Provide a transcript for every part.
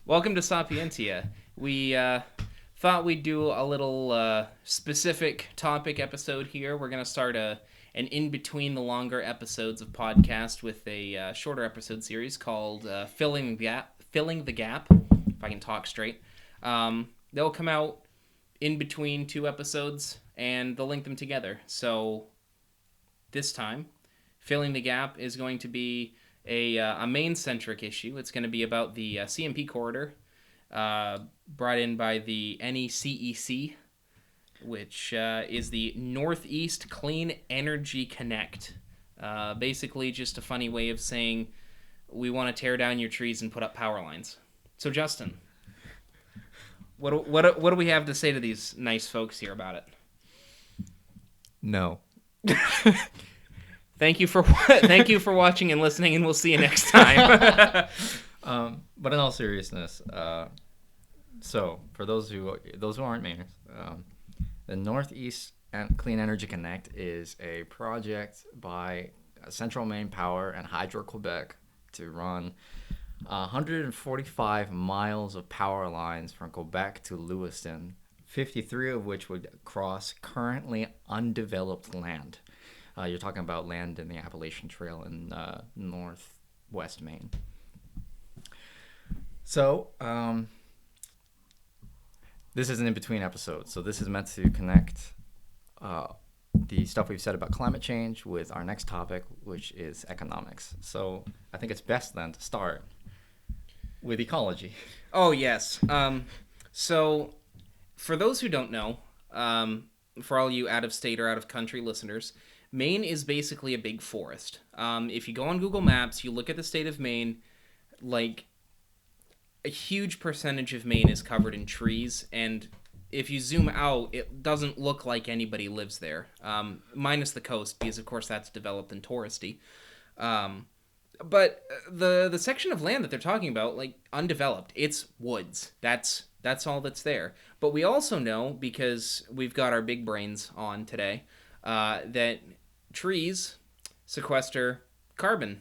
Welcome to Sapientia. We thought we'd do a little specific topic episode here. We're going to start an in between the longer episodes of podcast with a shorter episode series called Filling the Gap, if I can talk straight. They'll come out in between two episodes, and they'll link them together. So this time, Filling the Gap is going to be a Maine-centric issue. It's going to be about the CMP corridor brought in by the NECEC, which is the Northeast Clean Energy Connect. Basically just a funny way of saying we want to tear down your trees and put up power lines. So, Justin, what do we have to say to these nice folks here about it? No. Thank you for watching and listening, and we'll see you next time. But in all seriousness, so for those who aren't Mainers, the Northeast Clean Energy Connect is a project by Central Maine Power and Hydro-Quebec to run 145 miles of power lines from Quebec to Lewiston, 53 of which would cross currently undeveloped land. You're talking about land in the Appalachian Trail in northwest Maine. So, this is an in-between episode. So this is meant to connect the stuff we've said about climate change with our next topic, which is economics. So I think it's best then to start with ecology. Oh, yes. So for those who don't know, for all you out-of-state or out-of-country listeners, Maine is basically a big forest. If you go on Google Maps, you look at the state of Maine, like, a huge percentage of Maine is covered in trees, and if you zoom out, it doesn't look like anybody lives there, minus the coast, because, of course, that's developed and touristy. But the section of land that they're talking about, like, undeveloped, it's woods. That's all that's there. But we also know, because we've got our big brains on today, that trees sequester carbon,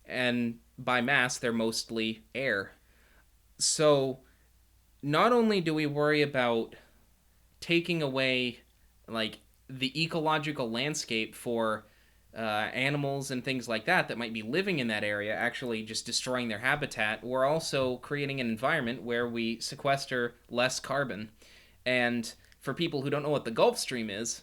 and by mass they're mostly air. So not only do we worry about taking away like the ecological landscape for animals and things like that might be living in that area, actually just destroying their habitat, we're also creating an environment where we sequester less carbon. And for people who don't know what the Gulf Stream is,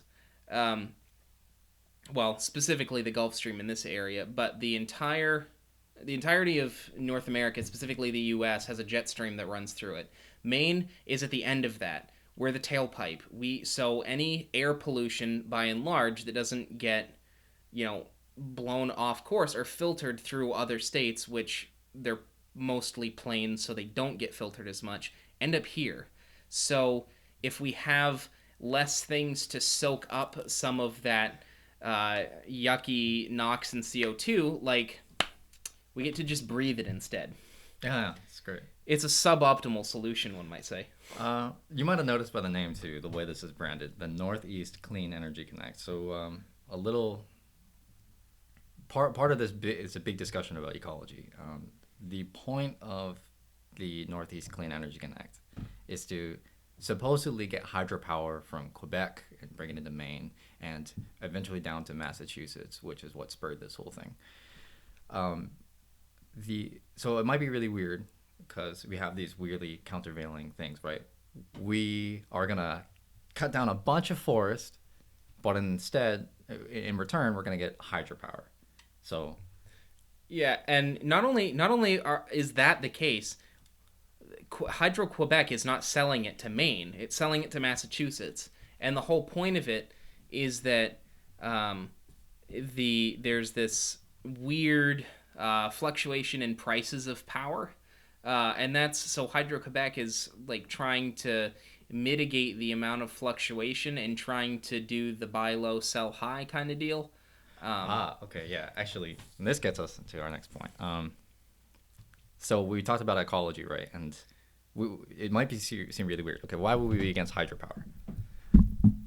well, specifically the Gulf Stream in this area, but the entirety of North America, specifically the U.S., has a jet stream that runs through it. Maine is at the end of that. We're the tailpipe. So any air pollution, by and large, that doesn't get, blown off course or filtered through other states, which they're mostly plains, so they don't get filtered as much, end up here. So if we have less things to soak up some of that yucky NOx and CO2, like, we get to just breathe it instead. Yeah, it's great. It's a suboptimal solution, one might say. You might have noticed by the name, too, the way this is branded, the Northeast Clean Energy Connect. So a little part of this is a big discussion about ecology. The point of the Northeast Clean Energy Connect is to supposedly get hydropower from Quebec and bring it into Maine and eventually down to Massachusetts, which is what spurred this whole thing. So it might be really weird because we have these weirdly countervailing things, right? We are going to cut down a bunch of forest, but instead, in return, we're going to get hydropower. So yeah, and not only is that the case, Hydro-Quebec is not selling it to Maine. It's selling it to Massachusetts. And the whole point of it is that there's this weird fluctuation in prices of power. And that's so Hydro-Quebec is like trying to mitigate the amount of fluctuation and trying to do the buy low, sell high kind of deal. Okay, yeah. Actually, this gets us to our next point. So we talked about ecology, right? And it might seem really weird. Okay, why would we be against hydropower?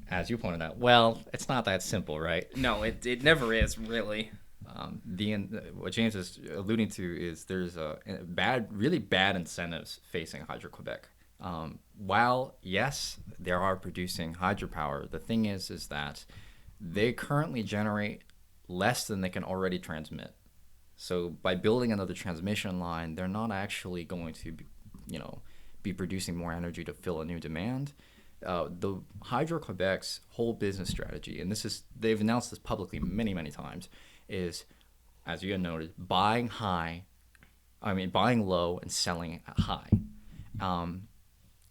As you pointed out, well, it's not that simple, right? No, it never is, really. What James is alluding to is there's really bad incentives facing Hydro-Quebec. While yes, they are producing hydropower, the thing is that they currently generate less than they can already transmit. So by building another transmission line, they're not actually going to be producing more energy to fill a new demand. The Hydro-Quebec's whole business strategy, and they've announced this publicly many times, is, as you had noted, buying low and selling high.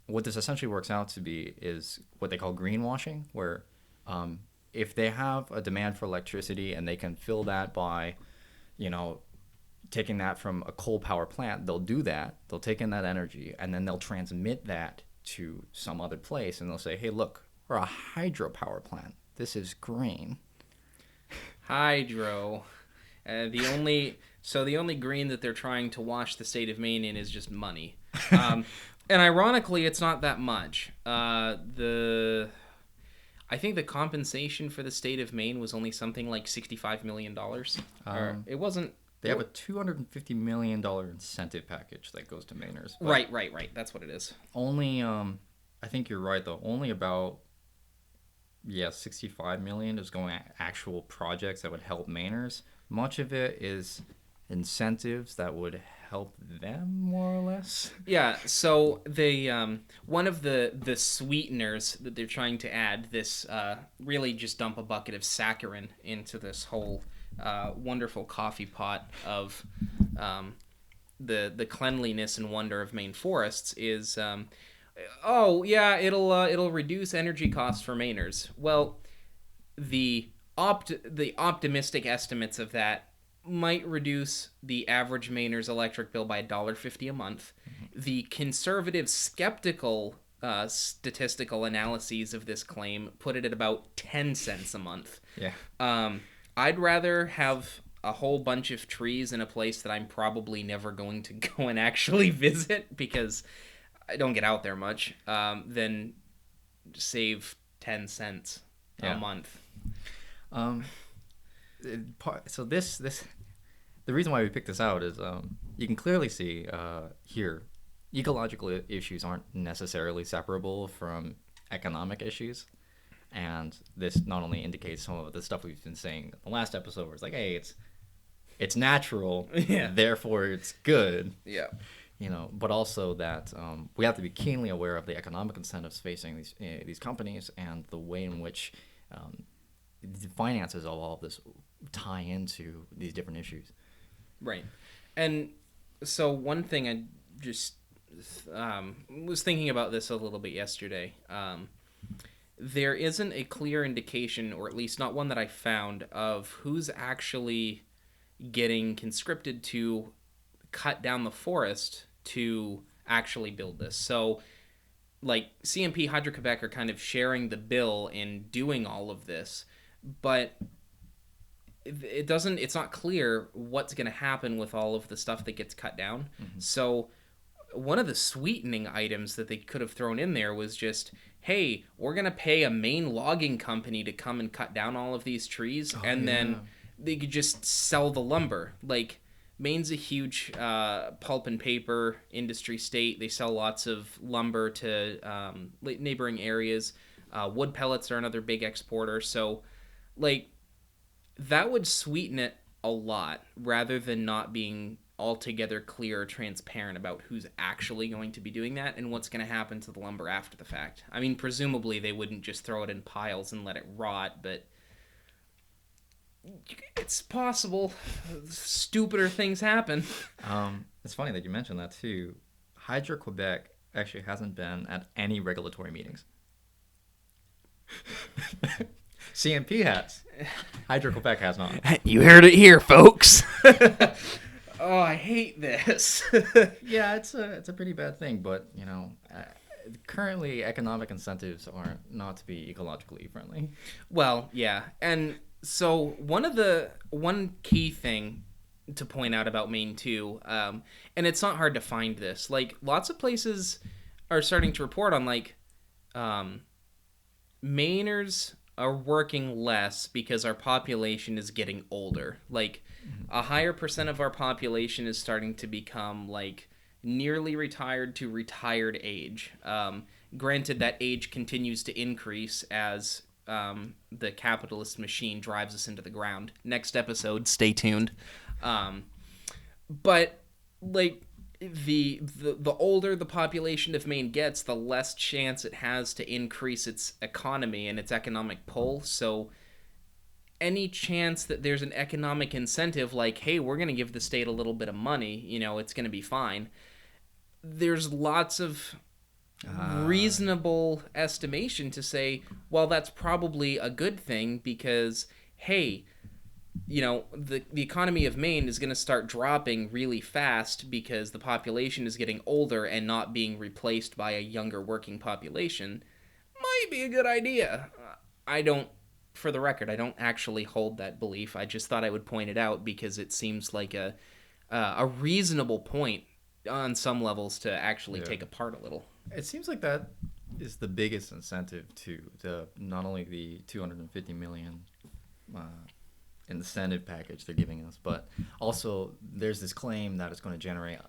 What this essentially works out to be is what they call greenwashing, where if they have a demand for electricity and they can fill that by, taking that from a coal power plant, they'll do that. They'll take in that energy and then they'll transmit that to some other place, and they'll say, hey, look, we're a hydropower plant. This is green. Hydro. The only green that they're trying to wash the state of Maine in is just money. And ironically, it's not that much. I think the compensation for the state of Maine was only something like $65 million. It wasn't. They have a $250 million incentive package that goes to Mainers. Right. That's what it is. Only, I think you're right, though. Only about, $65 million is going at actual projects that would help Mainers. Much of it is incentives that would help them, more or less. Yeah, so they one of the sweeteners that they're trying to add, this really just dump a bucket of saccharin into this whole wonderful coffee pot of the cleanliness and wonder of Maine forests is it'll reduce energy costs for Mainers. Well, the optimistic estimates of that might reduce the average Mainer's electric bill by $1.50 a month. Mm-hmm. The conservative, skeptical statistical analyses of this claim put it at about 10 cents a month. Yeah. I'd rather have a whole bunch of trees in a place that I'm probably never going to go and actually visit because I don't get out there much, than save 10 cents a month. So the reason why we picked this out is you can clearly see here ecological issues aren't necessarily separable from economic issues, and this not only indicates some of the stuff we've been saying in the last episode where it's like, hey, it's natural, therefore it's good, but also that we have to be keenly aware of the economic incentives facing these companies and the way in which the finances of all of this tie into these different issues. Right. And so one thing I just was thinking about this a little bit yesterday. There isn't a clear indication, or at least not one that I found, of who's actually getting conscripted to cut down the forest to actually build this. So, like, CMP Hydro-Quebec are kind of sharing the bill in doing all of this, but it's not clear what's going to happen with all of the stuff that gets cut down. Mm-hmm. So one of the sweetening items that they could have thrown in there was just, hey, we're going to pay a Maine logging company to come and cut down all of these trees, then they could just sell the lumber. Like, Maine's a huge pulp and paper industry state. They sell lots of lumber to neighboring areas. Wood pellets are another big exporter. So, like, that would sweeten it a lot rather than not being altogether clear or transparent about who's actually going to be doing that and what's going to happen to the lumber after the fact. I mean, presumably they wouldn't just throw it in piles and let it rot, but it's possible. Stupider things happen. It's funny that you mentioned that too. Hydro-Quebec actually hasn't been at any regulatory meetings. CMP has. Hydro-Quebec has not. You heard it here, folks. Oh, I hate this. Yeah, it's a pretty bad thing, but currently economic incentives are not to be ecologically friendly. Well, yeah, and so one key thing to point out about Maine too, and it's not hard to find this. Like, lots of places are starting to report on, like, Mainers are working less because our population is getting older. Like, a higher percent of our population is starting to become like nearly retired to retired age. Granted, that age continues to increase as the capitalist machine drives us into the ground. Next episode, stay tuned. But like the older the population of Maine gets, the less chance it has to increase its economy and its economic pull. So any chance that there's an economic incentive, like, hey, we're going to give the state a little bit of money, it's going to be fine. There's lots of reasonable estimation to say, well, that's probably a good thing because, hey, the economy of Maine is going to start dropping really fast because the population is getting older and not being replaced by a younger working population. Might be a good idea. For the record, I don't actually hold that belief. I just thought I would point it out because it seems like a reasonable point on some levels to actually take apart a little. It seems like that is the biggest incentive to not only the $250 million incentive package they're giving us, but also there's this claim that it's going to generate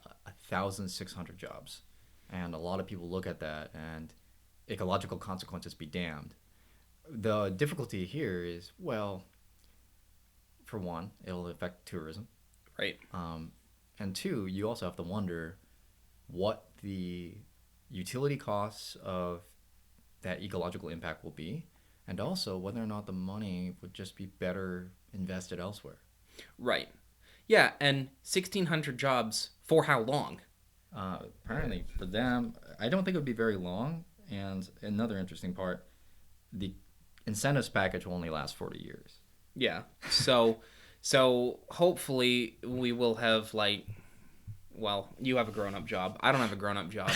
1,600 jobs. And a lot of people look at that and ecological consequences be damned. The difficulty here is, well, for one, it'll affect tourism. Right. And two, you also have to wonder what the utility costs of that ecological impact will be, and also whether or not the money would just be better invested elsewhere. Right. Yeah, and 1,600 jobs for how long? Apparently, for them, I don't think it would be very long. And another interesting part, the incentives package will only last 40 years. Yeah. So hopefully we will have you have a grown-up job. I don't have a grown-up job,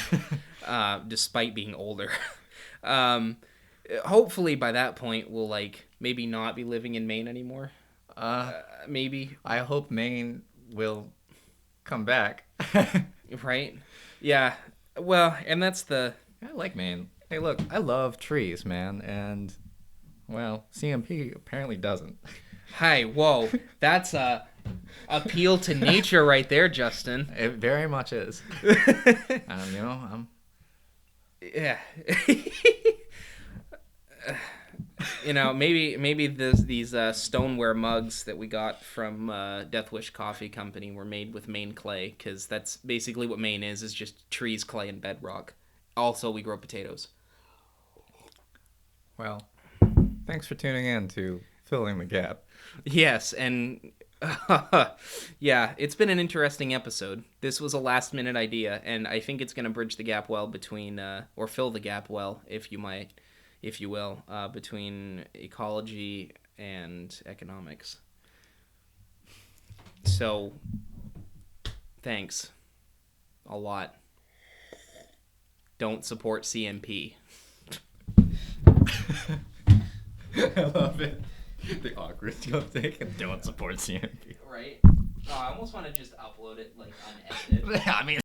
despite being older. Hopefully by that point we'll maybe not be living in Maine anymore. Maybe. I hope Maine will come back. Right? Yeah. Well, and that's I like Maine. Hey, look, I love trees, man, and well, CMP apparently doesn't. Hi, whoa, that's a appeal to nature right there, Justin. It very much is. I'm. Yeah. Maybe these stoneware mugs that we got from Death Wish Coffee Company were made with Maine clay, because that's basically what Maine is just trees, clay, and bedrock. Also, we grow potatoes. Well, thanks for tuning in to Filling the Gap. Yes, and yeah, it's been an interesting episode. This was a last-minute idea, and I think it's going to bridge the gap well between, or fill the gap well, if you will, between ecology and economics. So, thanks. A lot. Don't support CMP. I love it. The awkward take and don't support CMP. Right? Oh, I almost want to just upload it unedited. I mean...